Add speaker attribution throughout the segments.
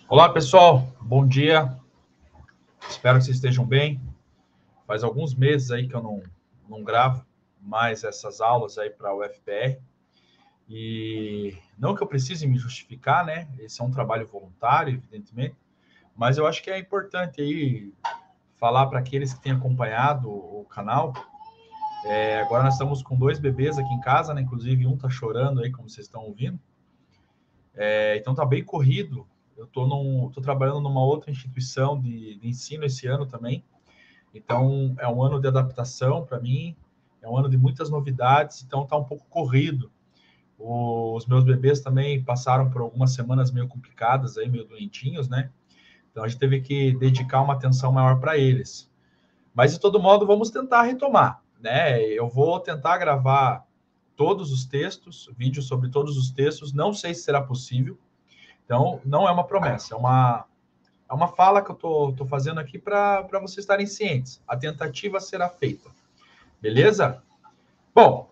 Speaker 1: Olá, pessoal. Bom dia. Espero que vocês estejam bem. Faz alguns meses aí que eu não gravo mais essas aulas aí para o UFPR. E não que eu precise me justificar, né? Esse é um trabalho voluntário, evidentemente. Mas eu acho que é importante aí falar para aqueles que têm acompanhado o canal. Agora nós estamos com dois bebês aqui em casa, né? Inclusive um está chorando aí, como vocês estão ouvindo. Então tá bem corrido. Eu tô trabalhando numa outra instituição de ensino esse ano também. Então, é um ano de adaptação para mim, é um ano de muitas novidades, então está um pouco corrido. Os meus bebês também passaram por algumas semanas meio complicadas, aí, meio doentinhos, né? Então, a gente teve que dedicar uma atenção maior para eles. Mas, de todo modo, vamos tentar retomar, né? Eu vou tentar gravar todos os textos, vídeos sobre todos os textos, não sei se será possível, então não é uma promessa, é uma fala que eu tô fazendo aqui para vocês estarem cientes. A tentativa será feita. Beleza? Bom,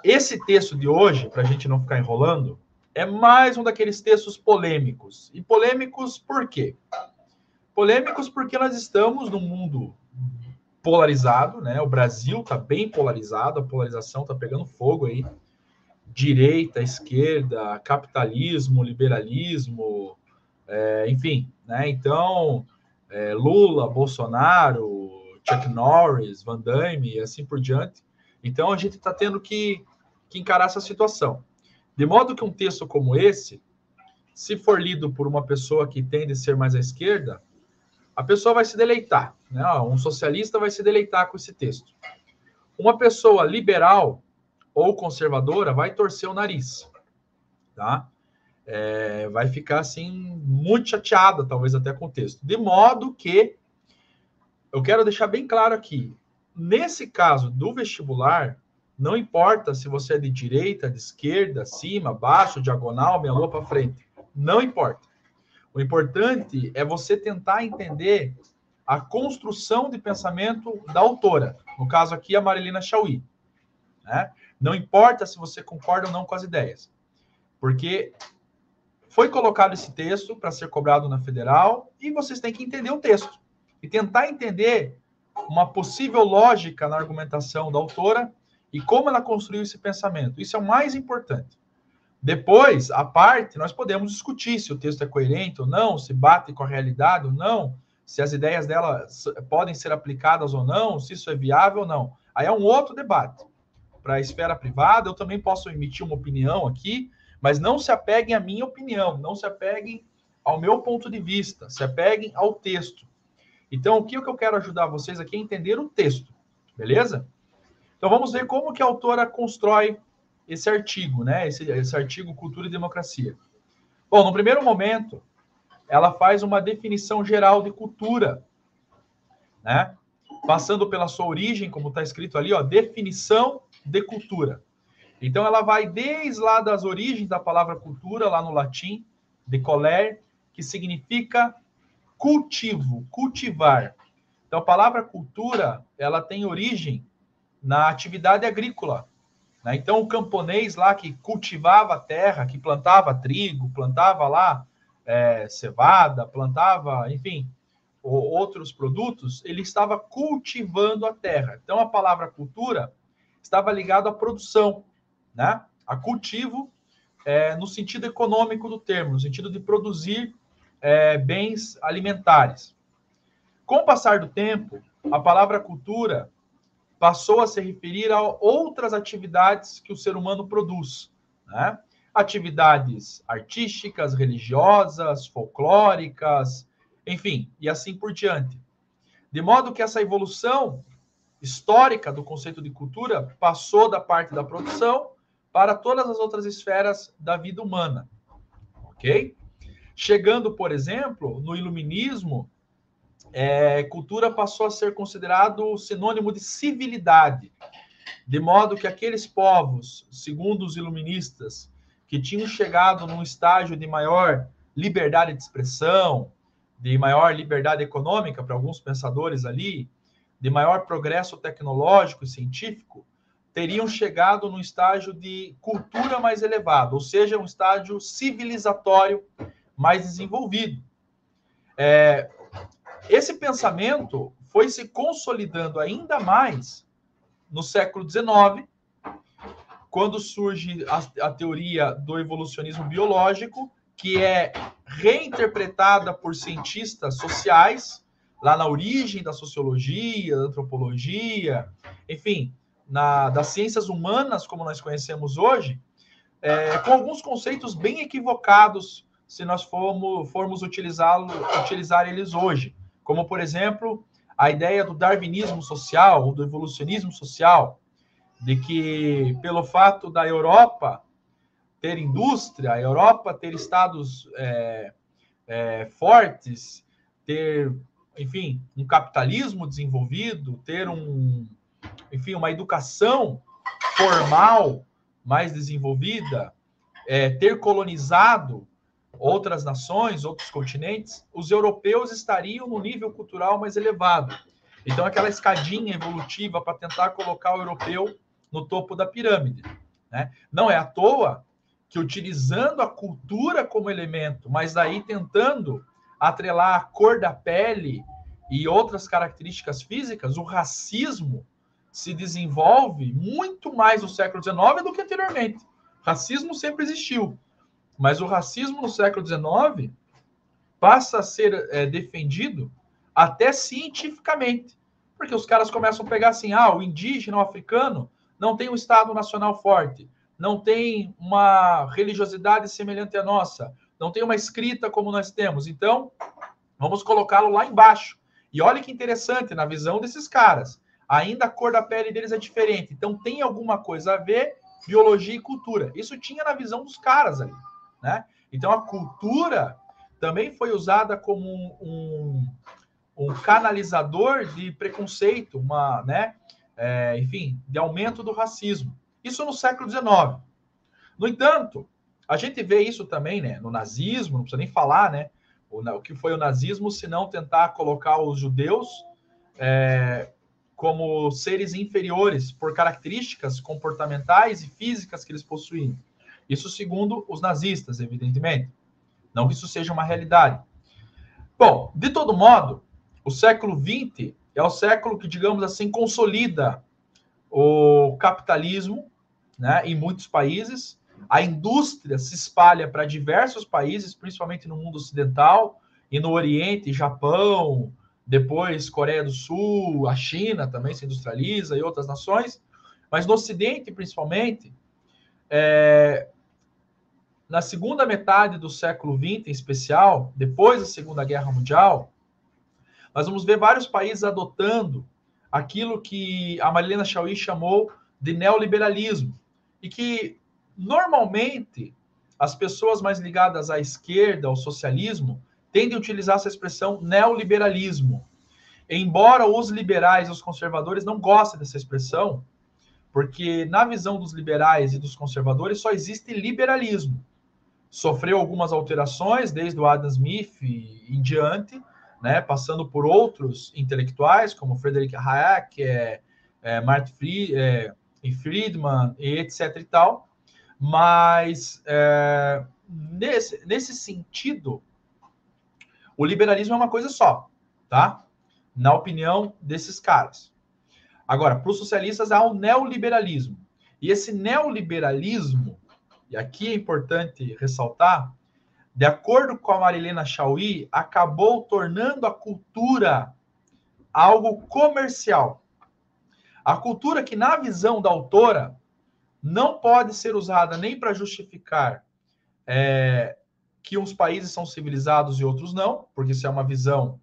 Speaker 1: esse texto de hoje, para a gente não ficar enrolando, é mais um daqueles textos polêmicos. E polêmicos por quê? Polêmicos porque nós estamos num mundo polarizado, né? O Brasil está bem polarizado, a polarização está pegando fogo aí. Direita, esquerda, capitalismo, liberalismo, enfim, né? Então, Lula, Bolsonaro, Chuck Norris, Van Damme e assim por diante. Então, a gente está tendo que encarar essa situação. De modo que um texto como esse, se for lido por uma pessoa que tende a ser mais à esquerda, a pessoa vai se deleitar. Né? Um socialista vai se deleitar com esse texto. Uma pessoa liberal ou conservadora vai torcer o nariz. Tá? Vai ficar assim muito chateada, talvez até com o texto. De modo que eu quero deixar bem claro aqui, nesse caso do vestibular, não importa se você é de direita, de esquerda, cima, baixo, diagonal, meia lua para frente. Não importa. O importante é você tentar entender a construção de pensamento da autora. No caso aqui, a Marilina Chaui. Né? Não importa se você concorda ou não com as ideias. Porque foi colocado esse texto para ser cobrado na federal e vocês têm que entender o texto. E tentar entender uma possível lógica na argumentação da autora e como ela construiu esse pensamento. Isso é o mais importante. Depois, à parte, nós podemos discutir se o texto é coerente ou não, se bate com a realidade ou não, se as ideias dela podem ser aplicadas ou não, se isso é viável ou não. Aí é um outro debate. Para a esfera privada, eu também posso emitir uma opinião aqui, mas não se apeguem à minha opinião, não se apeguem ao meu ponto de vista, se apeguem ao texto. Então, o que eu quero ajudar vocês aqui é entender o texto, beleza? Então, vamos ver como que a autora constrói esse artigo, né? Esse artigo Cultura e Democracia. Bom, no primeiro momento, ela faz uma definição geral de cultura, né? Passando pela sua origem, como está escrito ali, ó, definição de cultura. Então, ela vai desde lá das origens da palavra cultura, lá no latim, de coler, que significa cultivo, cultivar. Então, a palavra cultura, ela tem origem na atividade agrícola. Né? Então, o camponês lá que cultivava a terra, que plantava trigo, plantava lá cevada, plantava, enfim, outros produtos, ele estava cultivando a terra. Então, a palavra cultura estava ligada à produção, né? A cultivo no sentido econômico do termo, no sentido de produzir bens alimentares. Com o passar do tempo, a palavra cultura passou a se referir a outras atividades que o ser humano produz, né? Atividades artísticas, religiosas, folclóricas, enfim, e assim por diante. De modo que essa evolução histórica do conceito de cultura passou da parte da produção para todas as outras esferas da vida humana, ok? Chegando, por exemplo, no iluminismo, cultura passou a ser considerado sinônimo de civilidade, de modo que aqueles povos, segundo os iluministas, que tinham chegado num estágio de maior liberdade de expressão, de maior liberdade econômica para alguns pensadores ali, de maior progresso tecnológico e científico, teriam chegado num estágio de cultura mais elevado, ou seja, um estágio civilizatório mais desenvolvido. Esse pensamento foi se consolidando ainda mais no século XIX, quando surge a teoria do evolucionismo biológico, que é reinterpretada por cientistas sociais, lá na origem da sociologia, da antropologia, enfim, das ciências humanas, como nós conhecemos hoje, com alguns conceitos bem equivocados, se nós formos utilizar eles hoje. Como, por exemplo, a ideia do darwinismo social, ou do evolucionismo social, de que, pelo fato da Europa ter indústria, a Europa ter estados fortes, ter, enfim, um capitalismo desenvolvido, ter uma educação formal mais desenvolvida, ter colonizado outras nações, outros continentes, os europeus estariam no nível cultural mais elevado. Então, aquela escadinha evolutiva para tentar colocar o europeu no topo da pirâmide, né? Não é à toa que, utilizando a cultura como elemento, mas aí tentando atrelar a cor da pele e outras características físicas, o racismo se desenvolve muito mais no século XIX do que anteriormente. Racismo sempre existiu, mas o racismo no século XIX passa a ser defendido até cientificamente, porque os caras começam a pegar assim, o indígena, o africano, não tem um Estado nacional forte, não tem uma religiosidade semelhante à nossa, não tem uma escrita como nós temos, então vamos colocá-lo lá embaixo. E olha que interessante, na visão desses caras, ainda a cor da pele deles é diferente, então tem alguma coisa a ver biologia e cultura. Isso tinha na visão dos caras ali, né? Então a cultura também foi usada como um canalizador de preconceito, enfim, de aumento do racismo. Isso no século XIX. No entanto, a gente vê isso também, né, no nazismo, não precisa nem falar, né, o que foi o nazismo, se não tentar colocar os judeus como seres inferiores por características comportamentais e físicas que eles possuíam. Isso segundo os nazistas, evidentemente. Não que isso seja uma realidade. Bom, de todo modo, o século XX é o século que, digamos assim, consolida o capitalismo, né, em muitos países. A indústria se espalha para diversos países, principalmente no mundo ocidental e no Oriente, Japão, depois Coreia do Sul, a China também se industrializa e outras nações. Mas no Ocidente, principalmente, na segunda metade do século XX, em especial, depois da Segunda Guerra Mundial, nós vamos ver vários países adotando aquilo que a Marilena Chaui chamou de neoliberalismo, e que, normalmente, as pessoas mais ligadas à esquerda, ao socialismo, tendem a utilizar essa expressão neoliberalismo. Embora os liberais e os conservadores não gostem dessa expressão, porque na visão dos liberais e dos conservadores só existe liberalismo. Sofreu algumas alterações, desde o Adam Smith em diante, né, passando por outros intelectuais, como Friedrich Hayek, Martin Friedman, etc. e tal. Mas, nesse sentido, o liberalismo é uma coisa só, tá? Na opinião desses caras. Agora, para os socialistas, há o neoliberalismo. E esse neoliberalismo, e aqui é importante ressaltar, de acordo com a Marilena Chaui, acabou tornando a cultura algo comercial. A cultura que, na visão da autora, não pode ser usada nem para justificar que uns países são civilizados e outros não, porque isso é uma visão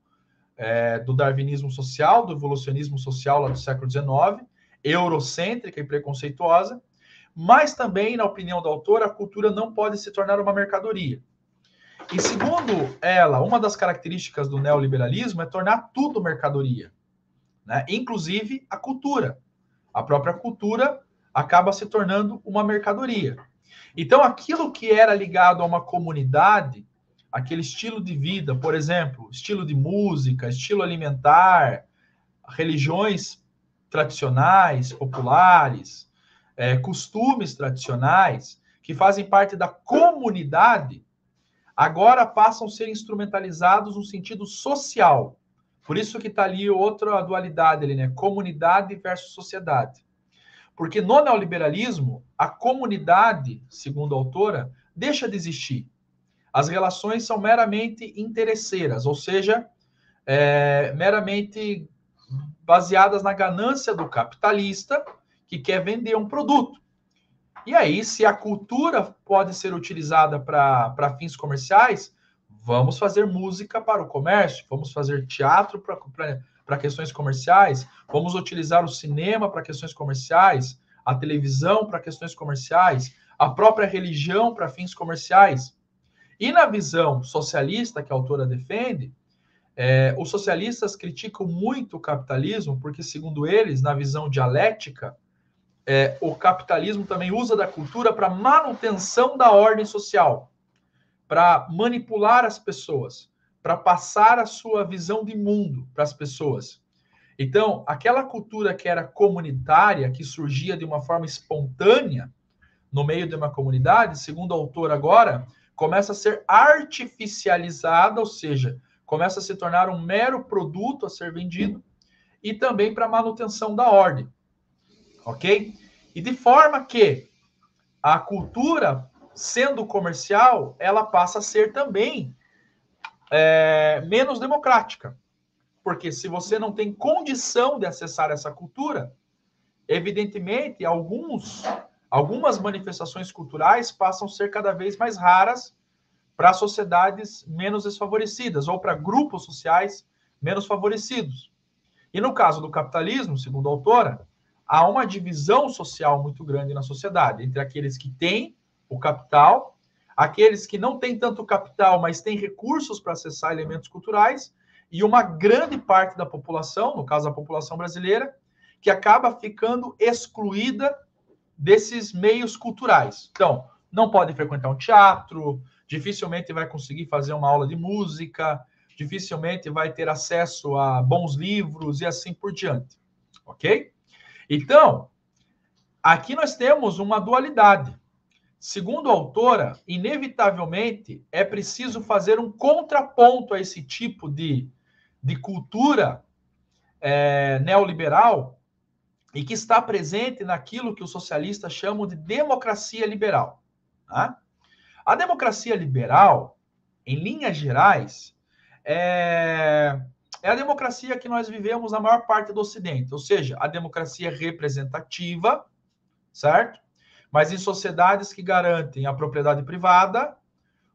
Speaker 1: do darwinismo social, do evolucionismo social lá do século XIX, eurocêntrica e preconceituosa, mas também, na opinião da autora, a cultura não pode se tornar uma mercadoria. E segundo ela, uma das características do neoliberalismo é tornar tudo mercadoria, né? Inclusive a cultura. A própria cultura acaba se tornando uma mercadoria. Então, aquilo que era ligado a uma comunidade, aquele estilo de vida, por exemplo, estilo de música, estilo alimentar, religiões tradicionais, populares, costumes tradicionais, que fazem parte da comunidade, agora passam a ser instrumentalizados no sentido social. Por isso que está ali outra dualidade ali, né? Comunidade versus sociedade. Porque no neoliberalismo, a comunidade, segundo a autora, deixa de existir. As relações são meramente interesseiras, ou seja, meramente baseadas na ganância do capitalista que quer vender um produto. E aí, se a cultura pode ser utilizada para fins comerciais, vamos fazer música para o comércio, vamos fazer teatro para questões comerciais, vamos utilizar o cinema para questões comerciais, a televisão para questões comerciais, a própria religião para fins comerciais. E na visão socialista que a autora defende, os socialistas criticam muito o capitalismo, porque, segundo eles, na visão dialética, o capitalismo também usa da cultura para manutenção da ordem social, para manipular as pessoas, para passar a sua visão de mundo para as pessoas. Então, aquela cultura que era comunitária, que surgia de uma forma espontânea no meio de uma comunidade, segundo o autor agora, começa a ser artificializada, ou seja, começa a se tornar um mero produto a ser vendido e também para manutenção da ordem. Ok? E de forma que a cultura, sendo comercial, ela passa a ser também menos democrática. Porque se você não tem condição de acessar essa cultura, evidentemente, algumas manifestações culturais passam a ser cada vez mais raras para sociedades menos desfavorecidas ou para grupos sociais menos favorecidos. E no caso do capitalismo, segundo a autora, há uma divisão social muito grande na sociedade, entre aqueles que têm o capital, aqueles que não têm tanto capital, mas têm recursos para acessar elementos culturais, e uma grande parte da população, no caso a população brasileira, que acaba ficando excluída desses meios culturais. Então, não pode frequentar um teatro, dificilmente vai conseguir fazer uma aula de música, dificilmente vai ter acesso a bons livros e assim por diante. Ok? Então, aqui nós temos uma dualidade. Segundo a autora, inevitavelmente é preciso fazer um contraponto a esse tipo de cultura neoliberal e que está presente naquilo que os socialistas chamam de democracia liberal. Tá? A democracia liberal, em linhas gerais, é a democracia que nós vivemos na maior parte do Ocidente, ou seja, a democracia representativa, certo? Mas em sociedades que garantem a propriedade privada,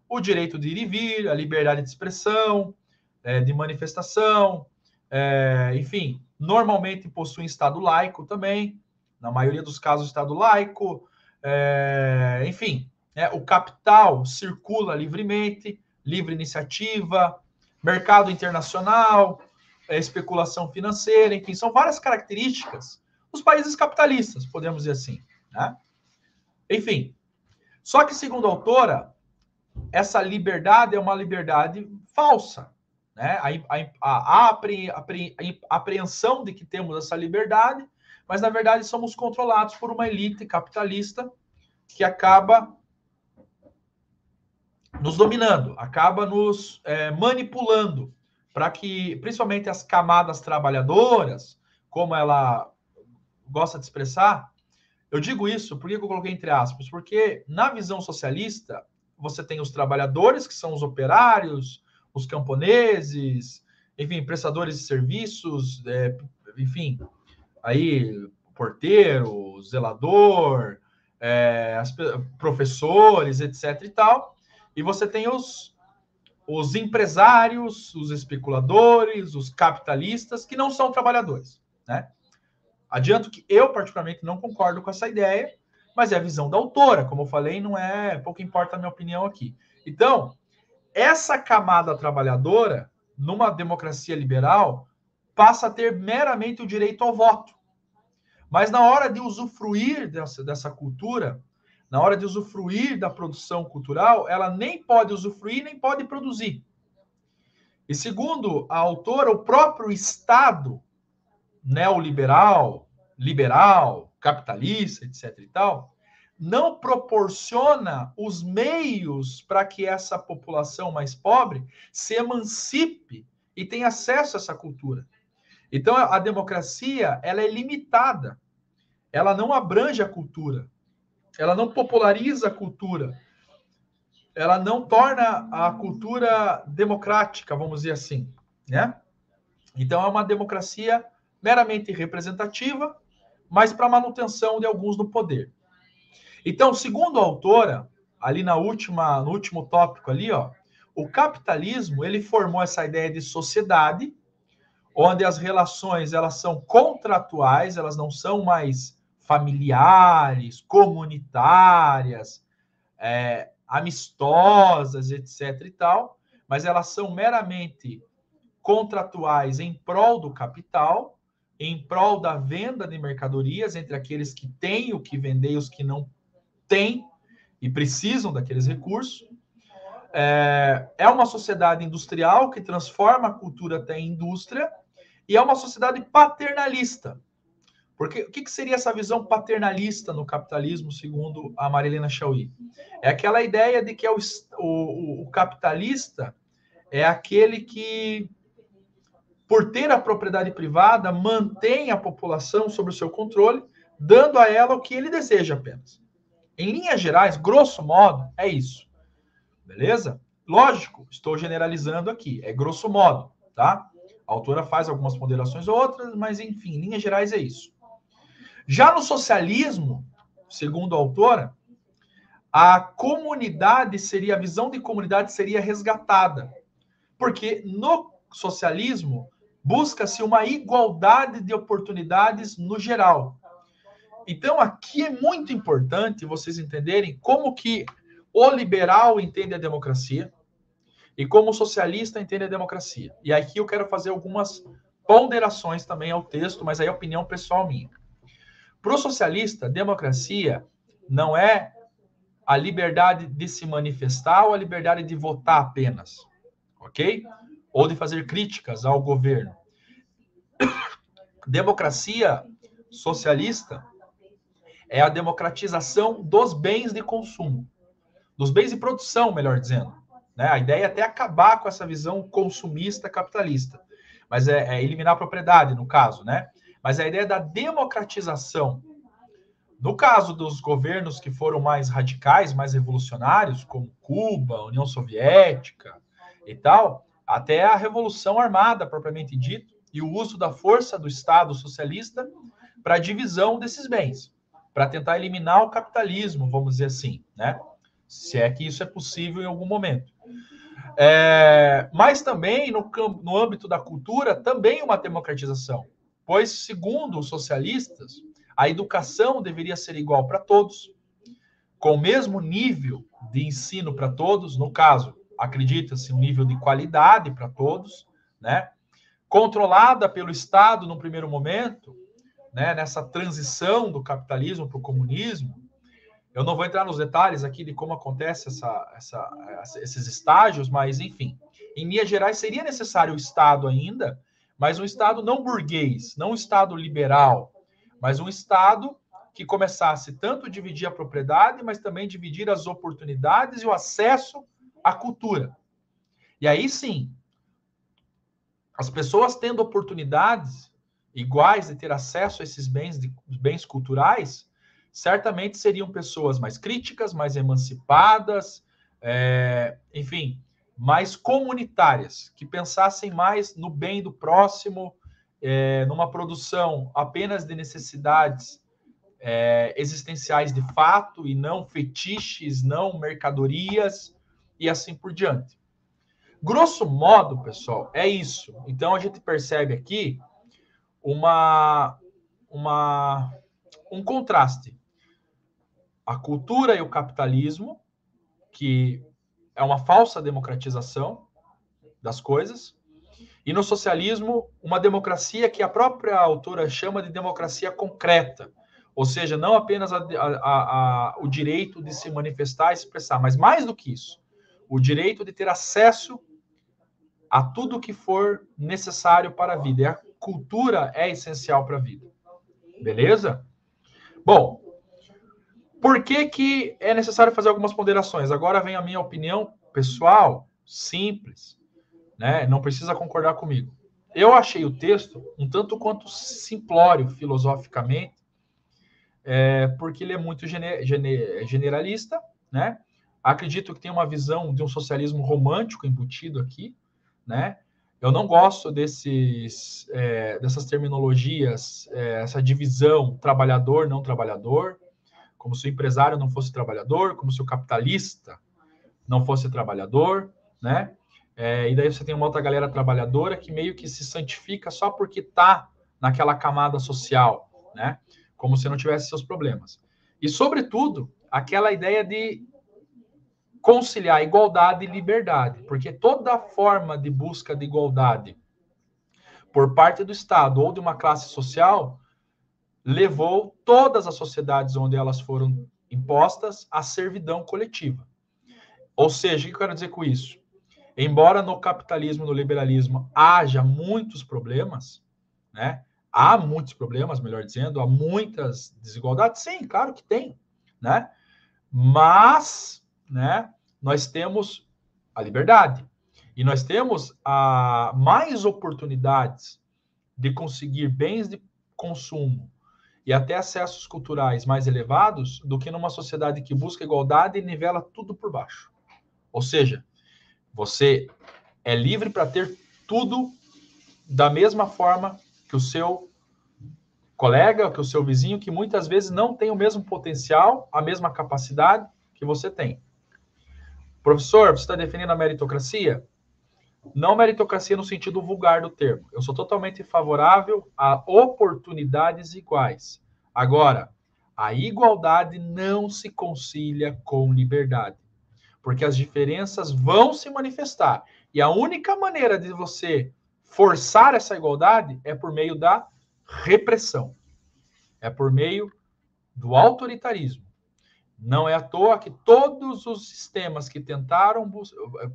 Speaker 1: o direito de ir e vir, a liberdade de expressão, de manifestação, enfim, normalmente possuem Estado laico também, na maioria dos casos, Estado laico, enfim, o capital circula livremente, livre iniciativa, mercado internacional, especulação financeira, enfim, são várias características dos países capitalistas, podemos dizer assim, né? Enfim, só que, segundo a autora, essa liberdade é uma liberdade falsa, né? A apreensão de que temos essa liberdade, mas, na verdade, somos controlados por uma elite capitalista que acaba nos dominando, acaba nos manipulando para que, principalmente as camadas trabalhadoras, como ela gosta de expressar, eu digo isso, por que eu coloquei entre aspas? Porque na visão socialista, você tem os trabalhadores, que são os operários, os camponeses, enfim, prestadores de serviços, enfim, aí, porteiro, zelador, professores, etc. e tal. E você tem os empresários, os especuladores, os capitalistas, que não são trabalhadores, né? Adianto que eu, particularmente, não concordo com essa ideia, mas é a visão da autora. Como eu falei, pouco importa a minha opinião aqui. Então, essa camada trabalhadora, numa democracia liberal, passa a ter meramente o direito ao voto. Mas na hora de usufruir dessa cultura, na hora de usufruir da produção cultural, ela nem pode usufruir, nem pode produzir. E segundo a autora, o próprio Estado neoliberal, liberal, capitalista, etc. e tal, não proporciona os meios para que essa população mais pobre se emancipe e tenha acesso a essa cultura. Então, a democracia, ela é limitada. Ela não abrange a cultura. Ela não populariza a cultura. Ela não torna a cultura democrática, vamos dizer assim, né? Então, é uma democracia meramente representativa, mas para manutenção de alguns no poder. Então, segundo a autora, ali no último tópico ali, ó, o capitalismo, ele formou essa ideia de sociedade, onde as relações, elas são contratuais, elas não são mais familiares, comunitárias, amistosas, etc. e tal, mas elas são meramente contratuais em prol do capital, em prol da venda de mercadorias entre aqueles que têm o que vender e os que não têm e precisam daqueles recursos. É uma sociedade industrial que transforma a cultura até em indústria e é uma sociedade paternalista. Porque o que seria essa visão paternalista no capitalismo, segundo a Marilena Chauí? É aquela ideia de que o capitalista é aquele que, por ter a propriedade privada, mantém a população sob o seu controle, dando a ela o que ele deseja apenas. Em linhas gerais, grosso modo, é isso. Beleza? Lógico, estou generalizando aqui, é grosso modo, tá? A autora faz algumas ponderações ou outras, mas enfim, em linhas gerais é isso. Já no socialismo, segundo a autora, a comunidade seria, a visão de comunidade seria resgatada. Porque no socialismo busca-se uma igualdade de oportunidades no geral. Então, aqui é muito importante vocês entenderem como que o liberal entende a democracia e como o socialista entende a democracia. E aqui eu quero fazer algumas ponderações também ao texto, mas aí é opinião pessoal minha. Para o socialista, democracia não é a liberdade de se manifestar ou a liberdade de votar apenas, ok? Ou de fazer críticas ao governo. Democracia socialista é a democratização dos bens de consumo, dos bens de produção, melhor dizendo. Né? A ideia é até acabar com essa visão consumista capitalista, mas é eliminar a propriedade, no caso, né? Mas a ideia da democratização. No caso dos governos que foram mais radicais, mais revolucionários, como Cuba, União Soviética e tal, até a Revolução Armada, propriamente dito, e o uso da força do Estado socialista para a divisão desses bens, para tentar eliminar o capitalismo, vamos dizer assim, né? Se é que isso é possível em algum momento. Mas também, no âmbito da cultura, também uma democratização, pois, segundo os socialistas, a educação deveria ser igual para todos, com o mesmo nível de ensino para todos, no caso, acredita-se um nível de qualidade para todos, né? Controlada pelo Estado no primeiro momento, né? Nessa transição do capitalismo para o comunismo. Eu não vou entrar nos detalhes aqui de como acontece esses estágios, mas, enfim, em linhas gerais, seria necessário o Estado ainda, mas um Estado não burguês, não um Estado liberal, mas um Estado que começasse tanto a dividir a propriedade, mas também dividir as oportunidades e o acesso à cultura. E aí sim, as pessoas tendo oportunidades iguais de ter acesso a esses bens culturais, certamente seriam pessoas mais críticas, mais emancipadas, enfim, mais comunitárias, que pensassem mais no bem do próximo, numa produção apenas de necessidades existenciais de fato e não fetiches, não mercadorias e assim por diante. Grosso modo, pessoal, é isso. Então a gente percebe aqui um contraste. A cultura e o capitalismo, que é uma falsa democratização das coisas, e no socialismo, uma democracia que a própria autora chama de democracia concreta, ou seja, não apenas o direito de se manifestar e expressar, mas mais do que isso, o direito de ter acesso a tudo que for necessário para a vida. E a cultura é essencial para a vida. Beleza? Bom, Por que que é necessário fazer algumas ponderações? Agora vem a minha opinião pessoal, simples, né? Não precisa concordar comigo. Eu achei o texto um tanto quanto simplório filosoficamente, porque ele é muito generalista, né? Acredito que tem uma visão de um socialismo romântico embutido aqui, né? Eu não gosto dessas terminologias, essa divisão trabalhador, não trabalhador, como se o empresário não fosse trabalhador, como se o capitalista não fosse trabalhador, né? E daí você tem uma outra galera trabalhadora que meio que se santifica só porque está naquela camada social, né? Como se não tivesse seus problemas. E, sobretudo, aquela ideia de conciliar igualdade e liberdade, porque toda forma de busca de igualdade por parte do Estado ou de uma classe social levou todas as sociedades onde elas foram impostas à servidão coletiva. Ou seja, o que eu quero dizer com isso? Embora no capitalismo, no liberalismo, haja muitos problemas, né? Há muitos problemas, melhor dizendo, há muitas desigualdades, sim, claro que tem, né? Mas, né, nós temos a liberdade e nós temos mais oportunidades de conseguir bens de consumo e até acessos culturais mais elevados do que numa sociedade que busca igualdade e nivela tudo por baixo. Ou seja, você é livre para ter tudo da mesma forma que o seu colega, que o seu vizinho, que muitas vezes não tem o mesmo potencial, a mesma capacidade que você tem. Professor, você está definindo a meritocracia? Não meritocracia no sentido vulgar do termo. Eu sou totalmente favorável a oportunidades iguais. Agora, a igualdade não se concilia com liberdade, porque as diferenças vão se manifestar. E a única maneira de você forçar essa igualdade é por meio da repressão, é por meio do autoritarismo. Não é à toa que todos os sistemas que tentaram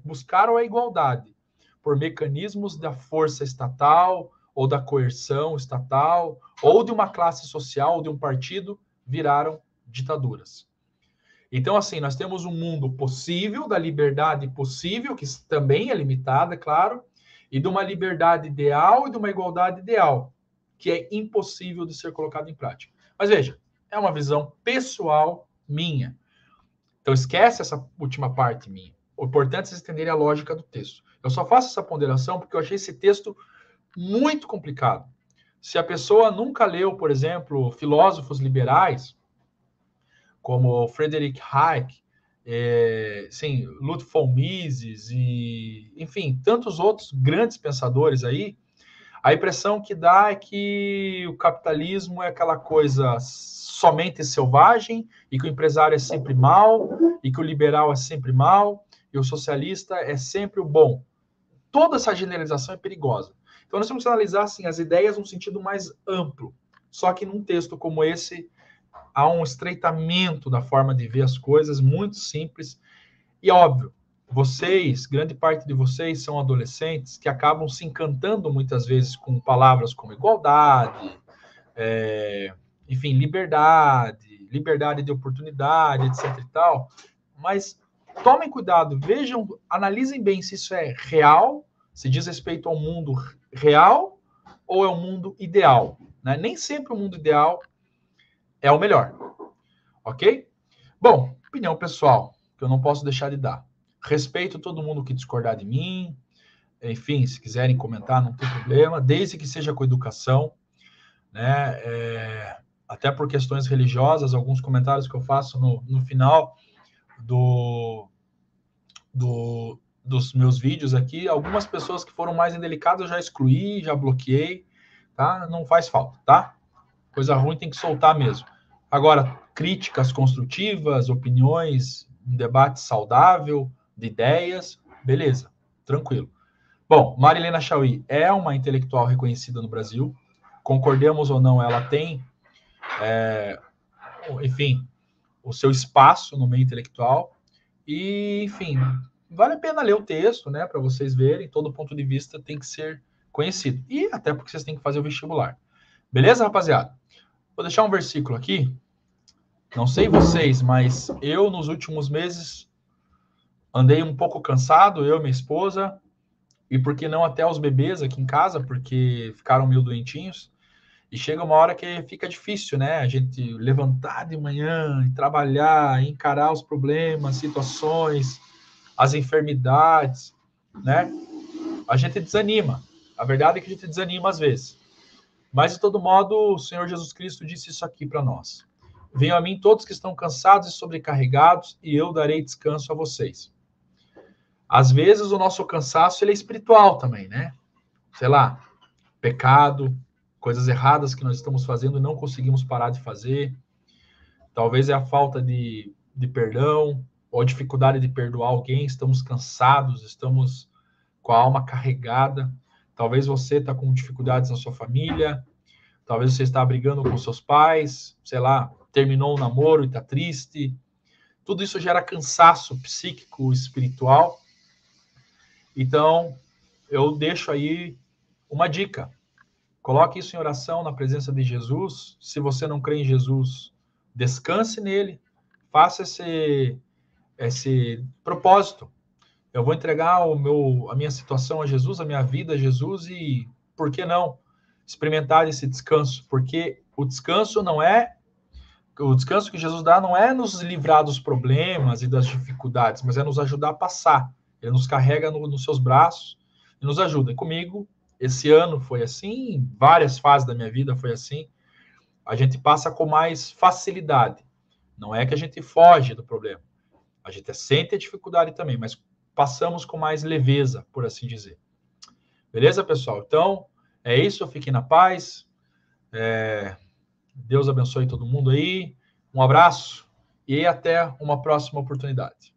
Speaker 1: buscaram a igualdade por mecanismos da força estatal ou da coerção estatal ou de uma classe social ou de um partido viraram ditaduras. Então, assim, nós temos um mundo possível, da liberdade possível, que também é limitada, é claro, e de uma liberdade ideal e de uma igualdade ideal, que é impossível de ser colocado em prática. Mas veja, é uma visão pessoal minha. Então, esquece essa última parte minha. O importante é vocês entenderem a lógica do texto. Eu só faço essa ponderação porque eu achei esse texto muito complicado. Se a pessoa nunca leu, por exemplo, filósofos liberais, como Friedrich Hayek, sim, Ludwig von Mises e, enfim, tantos outros grandes pensadores aí, a impressão que dá é que o capitalismo é aquela coisa somente selvagem e que o empresário é sempre mal e que o liberal é sempre mal e o socialista é sempre o bom. Toda essa generalização é perigosa. Então nós temos que analisar assim, as ideias num sentido mais amplo. Só que num texto como esse, há um estreitamento da forma de ver as coisas, muito simples. E óbvio, vocês, grande parte de vocês são adolescentes que acabam se encantando muitas vezes com palavras como igualdade, enfim, liberdade de oportunidade, etc e tal. Mas tomem cuidado, vejam, analisem bem se isso é real, se diz respeito ao mundo real ou é o mundo ideal. Né? Nem sempre o mundo ideal é o melhor. Ok? Bom, opinião pessoal, que eu não posso deixar de dar. Respeito todo mundo que discordar de mim. Enfim, se quiserem comentar, não tem problema, desde que seja com educação, né? Até por questões religiosas, alguns comentários que eu faço no final dos meus vídeos aqui, algumas pessoas que foram mais indelicadas eu já excluí, já bloqueei, tá? Não faz falta, tá? Coisa ruim tem que soltar mesmo. Agora, críticas construtivas, opiniões, um debate saudável, de ideias, beleza, tranquilo. Bom, Marilena Chauí é uma intelectual reconhecida no Brasil. Concordemos ou não, ela tem, enfim, o seu espaço no meio intelectual. E, enfim, vale a pena ler o texto, né, para vocês verem. Todo ponto de vista tem que ser conhecido. E até porque vocês têm que fazer o vestibular. Beleza, rapaziada? Vou deixar um versículo aqui Não sei vocês, mas eu nos últimos meses andei um pouco cansado, eu e minha esposa, e por que não até os bebês aqui em casa, porque ficaram meio doentinhos. E chega uma hora que fica difícil, né? A gente levantar de manhã e trabalhar, encarar os problemas, situações, as enfermidades, né? A gente desanima. A verdade é que a gente desanima às vezes. Mas, de todo modo, o Senhor Jesus Cristo disse isso aqui para nós. Venham a mim todos que estão cansados e sobrecarregados, e eu darei descanso a vocês. Às vezes, o nosso cansaço ele é espiritual também, né? Sei lá, pecado, coisas erradas que nós estamos fazendo e não conseguimos parar de fazer. Talvez é a falta de perdão, ou a dificuldade de perdoar alguém, estamos cansados, estamos com a alma carregada. Talvez você está com dificuldades na sua família, talvez você está brigando com seus pais, sei lá, terminou um namoro e está triste. Tudo isso gera cansaço psíquico, espiritual. Então, eu deixo aí uma dica. Coloque isso em oração na presença de Jesus. Se você não crê em Jesus, descanse nele. Faça esse propósito. Eu vou entregar a minha situação a Jesus, a minha vida a Jesus e, por que não, experimentar esse descanso? Porque o descanso que Jesus dá não é nos livrar dos problemas e das dificuldades, mas é nos ajudar a passar. Ele nos carrega nos seus braços e nos ajuda. E comigo, esse ano foi assim, em várias fases da minha vida foi assim. A gente passa com mais facilidade. Não é que a gente foge do problema. A gente sente a dificuldade também, mas passamos com mais leveza, por assim dizer. Beleza, pessoal? Então, é isso. Fiquem na paz. Deus abençoe todo mundo aí. Um abraço e até uma próxima oportunidade.